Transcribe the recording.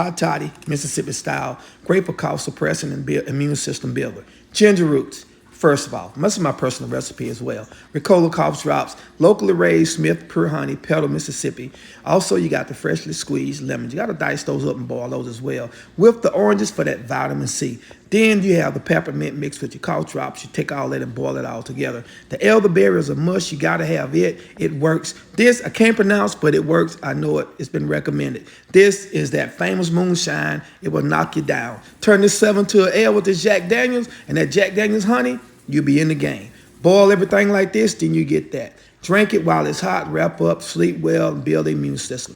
hot toddy, Mississippi style, great for cough suppressing and immune system builder. Ginger roots. First of all, this is my personal recipe as well. Ricola cough drops, locally raised Smith Pure Honey, Petal, Mississippi. Also, you got the freshly squeezed lemons. You got to dice those up and boil those as well. With the oranges for that vitamin C. Then you have the peppermint mixed with your cough drops. You take all that and boil it all together. The elderberry is a must. You got to have it. It works. This, I can't pronounce, but it works. I know it. It's been recommended. This is that famous moonshine. It will knock you down. Turn this 7 to an L with this Jack Daniels and that Jack Daniels honey. You'll be in the game. Boil everything like this, then you get that. Drink it while it's hot, wrap up, sleep well, and build the immune system.